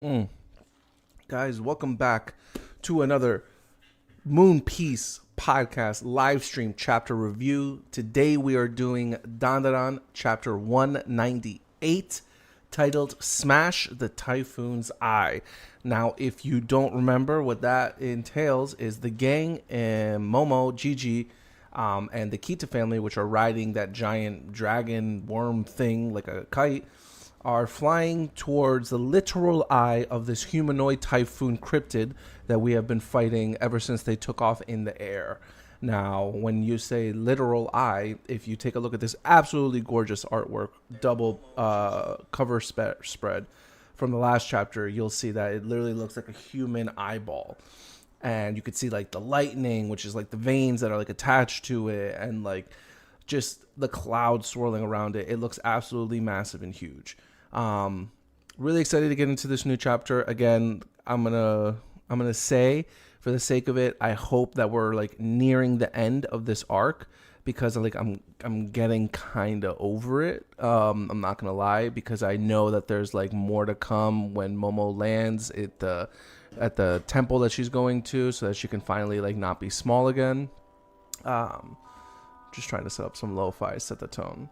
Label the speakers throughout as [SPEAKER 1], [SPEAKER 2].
[SPEAKER 1] Mm. Guys, welcome back to another Moon Piece podcast live stream chapter review. Today we are doing DanDaDan chapter 198 titled Smash the Typhoon's Eye. Now, if you don't remember, what that entails is the gang and Momo, Gigi, and the Kita family, which are riding that giant dragon worm thing like a kite, are flying towards the literal eye of this humanoid typhoon cryptid that we have been fighting ever since they took off in the air. Now, when you say literal eye, if you take a look at this absolutely gorgeous artwork, double cover spread from the last chapter, you'll see that it literally looks like a human eyeball. And you could see like the lightning, which is like the veins that are like attached to it, and like just the cloud swirling around it. It looks absolutely massive and huge. Really excited to get into this new chapter. Again, I'm gonna say, for the sake of it, I hope that we're like nearing the end of this arc, because I'm getting kind of over it. I'm not gonna lie, because I know that there's like more to come when Momo lands at the temple that she's going to, so that she can finally like not be small again. Just trying to set up some lo-fi, set the tone.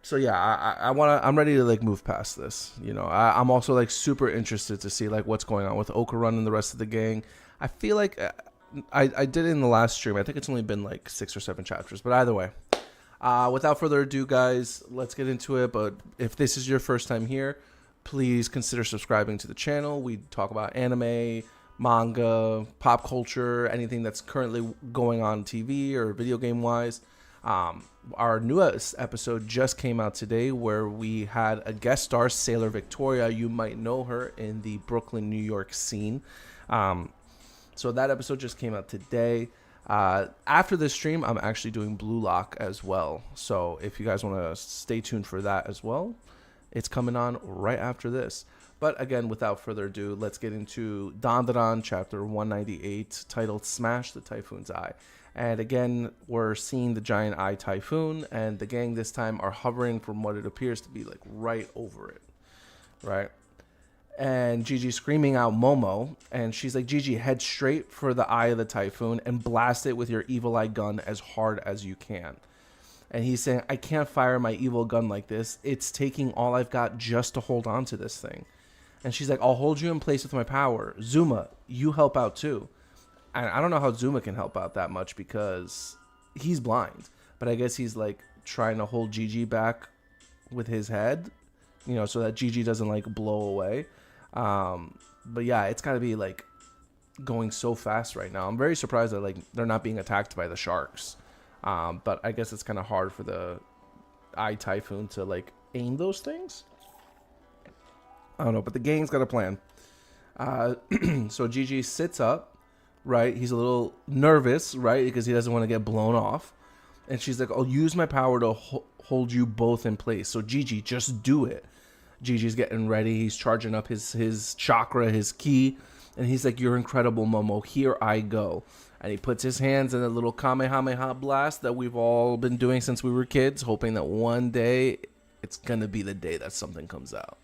[SPEAKER 1] So yeah, I'm ready to like move past this. You know, I'm also like super interested to see like what's going on with Okarun and the rest of the gang. I feel like I did it in the last stream. I think it's only been like 6 or 7 chapters, but either way, without further ado, guys, let's get into it. But if this is your first time here, please consider subscribing to the channel. We talk about anime, manga, pop culture, anything that's currently going on TV or video game wise. Our newest episode just came out today, where we had a guest star, Sailor Victoria. You might know her in the Brooklyn, New York scene. So that episode just came out today. After this stream, I'm actually doing Blue Lock as well. So if you guys want to stay tuned for that as well, it's coming on right after this. But again, without further ado, let's get into DanDaDan chapter 198, titled Smash the Typhoon's Eye. And again, we're seeing the giant eye typhoon, and the gang this time are hovering from what it appears to be like right over it, right? And Gigi screaming out Momo, and she's like, Gigi, head straight for the eye of the typhoon and blast it with your evil eye gun as hard as you can. And he's saying, I can't fire my evil gun like this. It's taking all I've got just to hold on to this thing. And she's like, I'll hold you in place with my power. Zuma, you help out too. And I don't know how Zuma can help out that much, because he's blind. But I guess he's like trying to hold Gigi back with his head, you know, so that Gigi doesn't like blow away. But yeah, it's got to be like going so fast right now. I'm very surprised that like they're not being attacked by the sharks. But I guess it's kind of hard for the eye typhoon to like aim those things. I don't know, but the gang's got a plan. So Gigi sits up, right? He's a little nervous, right? Because he doesn't want to get blown off. And she's like, I'll use my power to hold you both in place. So Gigi, just do it. Gigi's getting ready. He's charging up his chakra, his ki. And he's like, you're incredible, Momo. Here I go. And he puts his hands in a little Kamehameha blast that we've all been doing since we were kids, hoping that one day it's going to be the day that something comes out.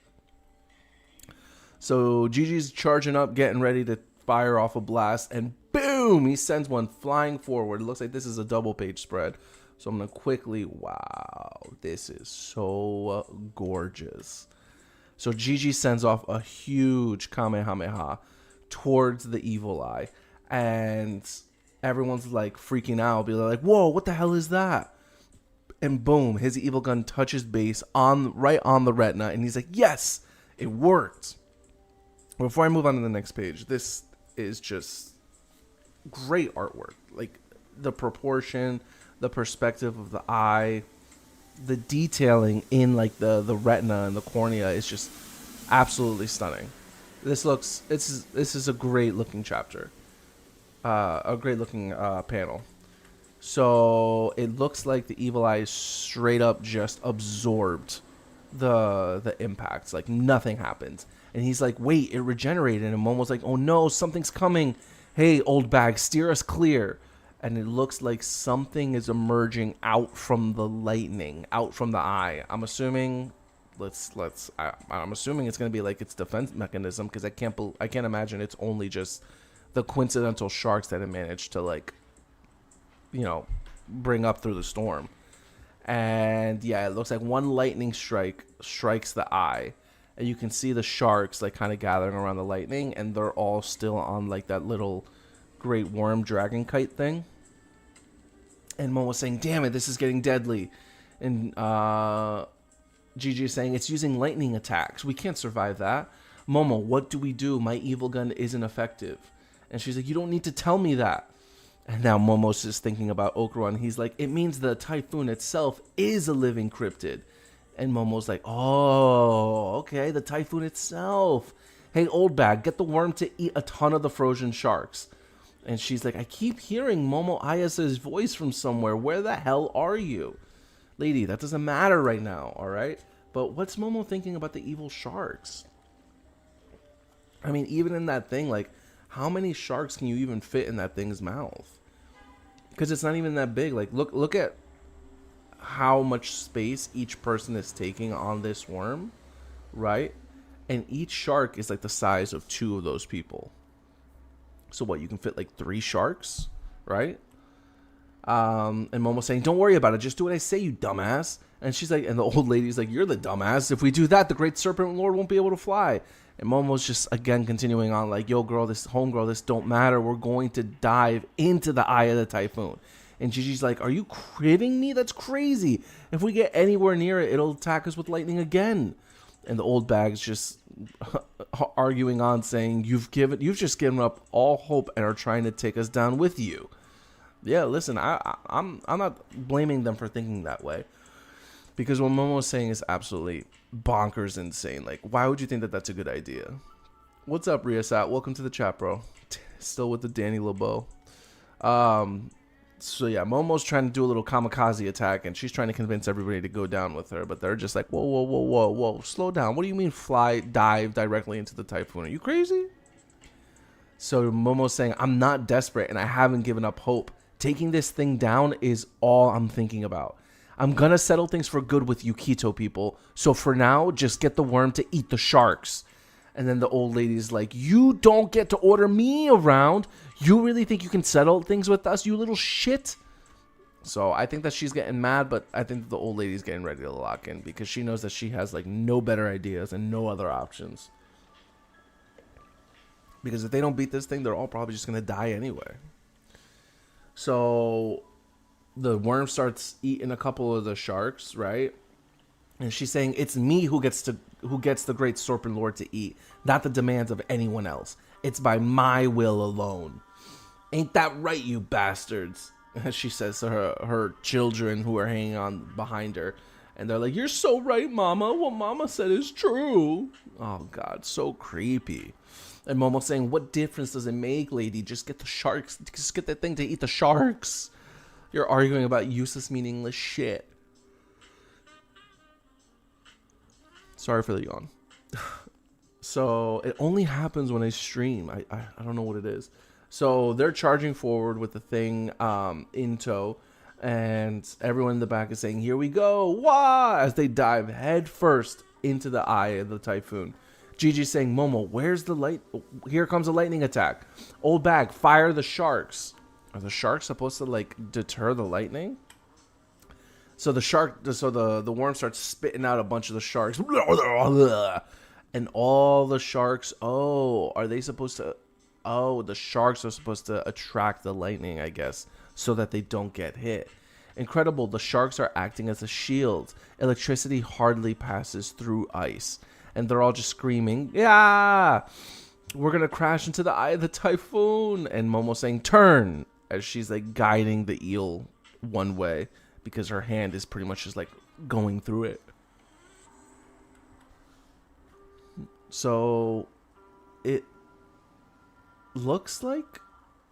[SPEAKER 1] So Gigi's charging up, getting ready to fire off a blast, and boom, he sends one flying forward. It looks like this is a double page spread. So I'm going to quickly, wow, this is so gorgeous. So Gigi sends off a huge Kamehameha towards the evil eye, and everyone's like freaking out, be like, whoa, what the hell is that? And boom, his evil gun touches base right on the retina, and he's like, yes, it worked. Before I move on to the next page, this is just great artwork. Like the proportion, the perspective of the eye, the detailing in like the retina and the cornea is just absolutely stunning. This is a great looking chapter, a great looking panel. So it looks like the evil eye straight up just absorbed the impacts. Like nothing happened. And he's like, wait, it regenerated. And Momo's like, oh no, something's coming. Hey, old bag, steer us clear. And it looks like something is emerging out from the lightning, out from the eye. I'm assuming I'm assuming it's gonna be like its defense mechanism, because I can't imagine it's only just the coincidental sharks that it managed to, like, you know, bring up through the storm. And yeah, it looks like one lightning strike strikes the eye, and you can see the sharks like kind of gathering around the lightning, and they're all still on like that little great worm dragon kite thing. And Momo's saying, damn it, this is getting deadly. And Gigi is saying, it's using lightning attacks, we can't survive that. Momo, what do we do? My evil gun isn't effective. And she's like, you don't need to tell me that. And now Momo's just thinking about Okuran. He's like, it means the typhoon itself is a living cryptid. And Momo's like, oh, okay, the typhoon itself. Hey, old bag, get the worm to eat a ton of the frozen sharks. And she's like, I keep hearing Momo Ayasa's voice from somewhere. Where the hell are you? Lady, that doesn't matter right now, all right? But what's Momo thinking about the evil sharks? I mean, even in that thing, like, how many sharks can you even fit in that thing's mouth? Because it's not even that big. Like, look at how much space each person is taking on this worm, right? And each shark is like the size of 2 of those people. So what, you can fit like 3 sharks, right? And Momo's saying, don't worry about it, just do what I say, you dumbass. And she's like, and the old lady's like, you're the dumbass. If we do that, the great serpent lord won't be able to fly. And Momo's just again continuing on like, yo girl, this homegirl, this don't matter. We're going to dive into the eye of the typhoon. And Gigi's like, are you kidding me? That's crazy. If we get anywhere near it, it'll attack us with lightning again. And the old bag's just arguing on, saying, you've just given up all hope and are trying to take us down with you. Yeah, listen, I'm not blaming them for thinking that way, because what Momo's saying is absolutely bonkers insane. Like, why would you think that that's a good idea? What's up, Riasat? Welcome to the chat, bro. Still with the Danny LeBeau. So yeah, Momo's trying to do a little kamikaze attack, and she's trying to convince everybody to go down with her, but they're just like, whoa, slow down. What do you mean dive directly into the typhoon? Are you crazy? So Momo's saying, I'm not desperate, and I haven't given up hope. Taking this thing down is all I'm thinking about. I'm gonna settle things for good with Yukito people, so for now, just get the worm to eat the sharks. And then the old lady's like, you don't get to order me around. You really think you can settle things with us, you little shit? So I think that she's getting mad, but I think the old lady's getting ready to lock in, because she knows that she has like no better ideas and no other options. Because if they don't beat this thing, they're all probably just gonna die anyway. So the worm starts eating a couple of the sharks, right? And she's saying, it's me who gets the great serpent lord to eat, not the demands of anyone else. It's by my will alone. Ain't that right, you bastards? As she says to her children who are hanging on behind her. And they're like, you're so right, Mama. What Mama said is true. Oh, God, so creepy. And Momo's saying, what difference does it make, lady? Just get the sharks. Just get that thing to eat the sharks. You're arguing about useless, meaningless shit. Sorry for the yawn. So it only happens when I stream. I don't know what it is. So they're charging forward with the thing in tow. And everyone in the back is saying, here we go. Wah! As they dive head first into the eye of the typhoon. Gigi's saying, Momo, where's the light? Here comes a lightning attack. Old bag, fire the sharks. Are the sharks supposed to like deter the lightning? So the worm starts spitting out a bunch of the sharks. And all the sharks, are they supposed to? Oh, the sharks are supposed to attract the lightning, I guess, so that they don't get hit. Incredible, the sharks are acting as a shield. Electricity hardly passes through ice. And they're all just screaming, yeah, we're going to crash into the eye of the typhoon. And Momo saying, turn, as she's like guiding the eel one way, because her hand is pretty much just like going through it. So it looks like,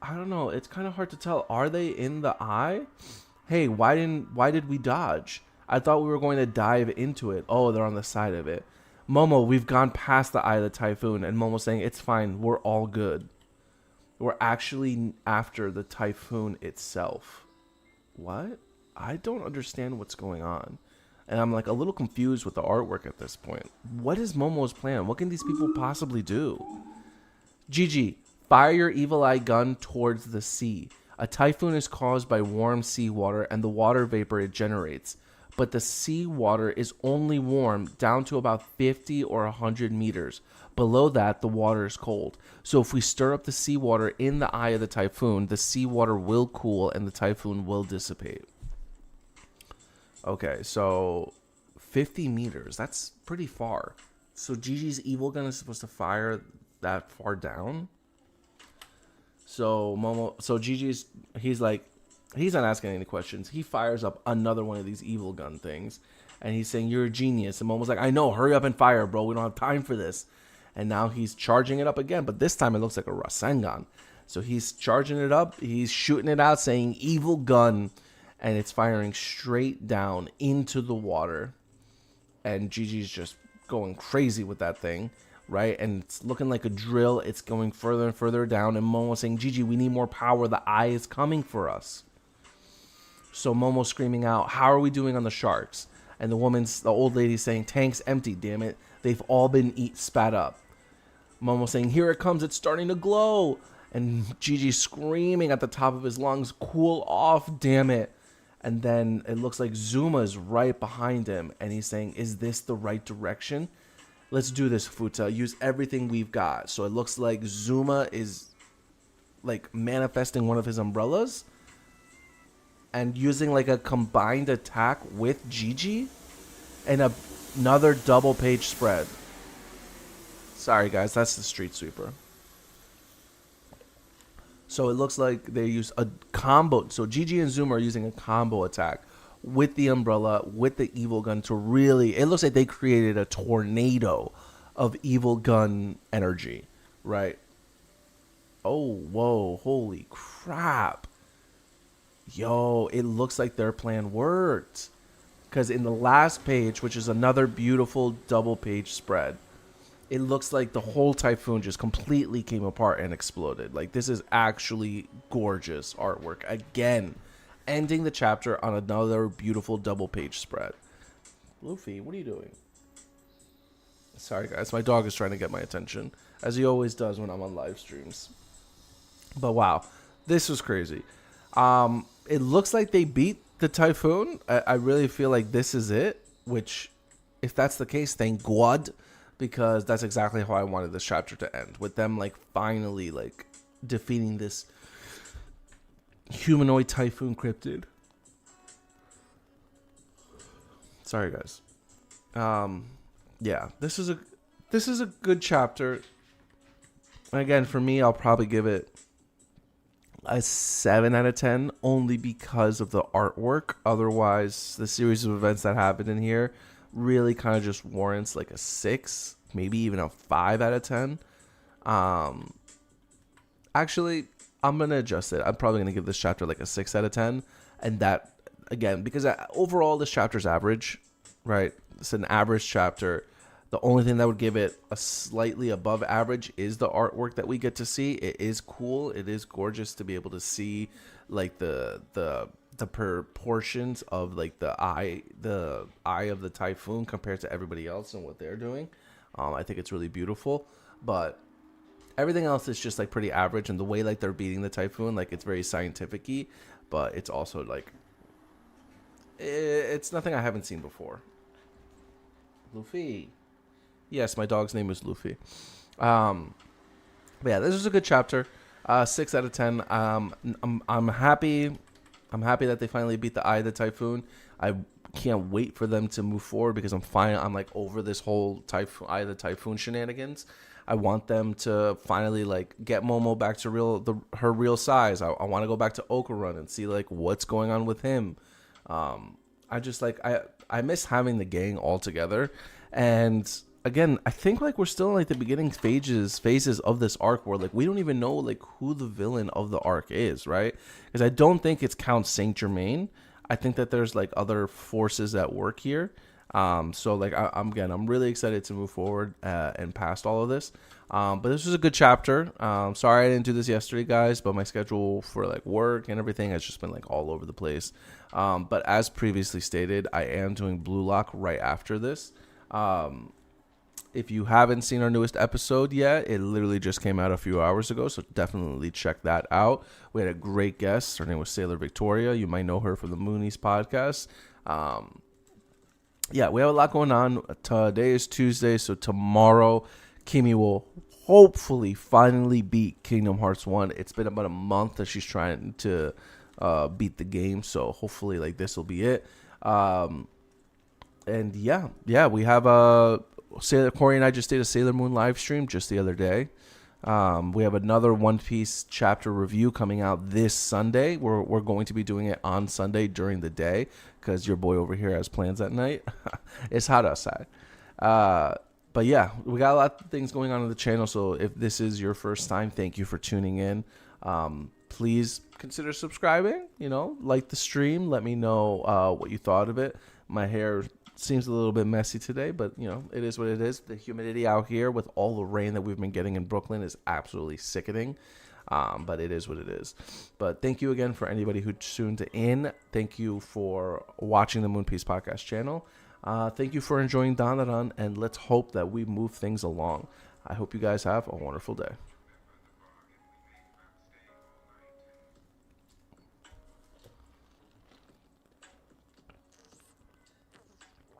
[SPEAKER 1] I don't know, it's kind of hard to tell. Are they in the eye? Hey, why did we dodge? I thought we were going to dive into it. Oh, they're on the side of it. Momo, we've gone past the eye of the typhoon. And Momo's saying, it's fine, we're all good. We're actually after the typhoon itself. What? I don't understand what's going on. And I'm like a little confused with the artwork at this point. What is Momo's plan? What can these people possibly do? Gigi, fire your evil eye gun towards the sea. A typhoon is caused by warm seawater and the water vapor it generates. But the seawater is only warm down to about 50 or 100 meters. Below that, the water is cold. So if we stir up the seawater in the eye of the typhoon, the seawater will cool and the typhoon will dissipate. Okay, so 50 meters. That's pretty far. So Gigi's evil gun is supposed to fire that far down? So Gigi's, he's not asking any questions. He fires up another one of these evil gun things. And he's saying, you're a genius. And Momo's like, I know, hurry up and fire, bro. We don't have time for this. And now he's charging it up again. But this time it looks like a Rasengan. So he's charging it up. He's shooting it out saying, evil gun. And it's firing straight down into the water. And Gigi's just going crazy with that thing, right? And it's looking like a drill. It's going further and further down. And Momo's saying, Gigi, we need more power. The eye is coming for us. So Momo's screaming out, how are we doing on the sharks? And the old lady's saying, tank's empty, damn it. They've all been spat up. Momo's saying, here it comes. It's starting to glow. And Gigi's screaming at the top of his lungs, cool off, damn it. And then it looks like Zuma's right behind him. And he's saying, is this the right direction? Let's do this, Futa. Use everything we've got. So it looks like Zuma is like manifesting one of his umbrellas. And using like a combined attack with Gigi. And another double page spread. Sorry guys, that's the Street Sweeper. So it looks like they use a combo. So Gigi and Zuma are using a combo attack with the umbrella, with the evil gun to really... It looks like they created a tornado of evil gun energy, right? Oh, whoa, holy crap. Yo, it looks like their plan worked. Because in the last page, which is another beautiful double page spread, it looks like the whole typhoon just completely came apart and exploded. Like, this is actually gorgeous artwork. Again, ending the chapter on another beautiful double page spread. Luffy, what are you doing? Sorry, guys. My dog is trying to get my attention, as he always does when I'm on live streams. But wow, this was crazy. It looks like they beat the typhoon. I really feel like this is it, which, if that's the case, thank God. Because that's exactly how I wanted this chapter to end. With them, like, finally, like, defeating this humanoid typhoon cryptid. Sorry, guys. Yeah, this is a good chapter. And again, for me, I'll probably give it a 7 out of 10. Only because of the artwork. Otherwise, the series of events that happened in here really kind of just warrants like a 6, maybe even a 5 out of 10. Actually, I'm gonna adjust it. I'm probably gonna give this chapter like a 6 out of 10, and that again because overall this chapter's average, right? It's an average chapter. The only thing that would give it a slightly above average is the artwork that we get to see. It is cool. It is gorgeous to be able to see like the proportions of like the eye of the typhoon compared to everybody else and what they're doing. I think it's really beautiful, but everything else is just like pretty average. And the way like they're beating the typhoon, like it's very scientific-y, but it's also like it's nothing I haven't seen before. Luffy. Yes, my dog's name is Luffy. But yeah, this is a good chapter. 6 out of 10. I'm happy. I'm happy that they finally beat the Eye of the Typhoon. I can't wait for them to move forward because I'm like over this whole Eye of the Typhoon shenanigans. I want them to finally like get Momo back to her real size. I want to go back to Okarun and see like what's going on with him. I just like I miss having the gang all together. And again, I think like we're still in like the beginning phases of this arc where like we don't even know like who the villain of the arc is, right? Because I don't think it's Count Saint Germain. I think that there's like other forces at work here. So like I'm really excited to move forward and past all of this. But this was a good chapter. Sorry I didn't do this yesterday, guys, but my schedule for like work and everything has just been like all over the place. But as previously stated, I am doing Blue Lock right after this. If you haven't seen our newest episode yet, it literally just came out a few hours ago, so definitely check that out. We had a great guest. Her name was Sailor Victoria. You might know her from the Moonies podcast. Yeah, we have a lot going on. Today is Tuesday, so tomorrow, Kimi will hopefully finally beat Kingdom Hearts 1. It's been about a month that she's trying to beat the game, so hopefully like this will be it. And yeah, we have Corey and I just did a Sailor Moon live stream just the other day. We have another One Piece chapter review coming out this Sunday. We're going to be doing it on Sunday during the day because your boy over here has plans at night. It's hot outside. But yeah, we got a lot of things going on the channel. So if this is your first time, thank you for tuning in. Please consider subscribing. Like the stream. Let me know what you thought of it. My hair seems a little bit messy today, but it is what it is. The humidity out here with all the rain that we've been getting in Brooklyn is absolutely sickening. But it is what it is. But thank you again for anybody who tuned in. Thank you for watching the Moon Piece Podcast channel. Thank you for enjoying DanDaDan, and let's hope that we move things along. I hope you guys have a wonderful day.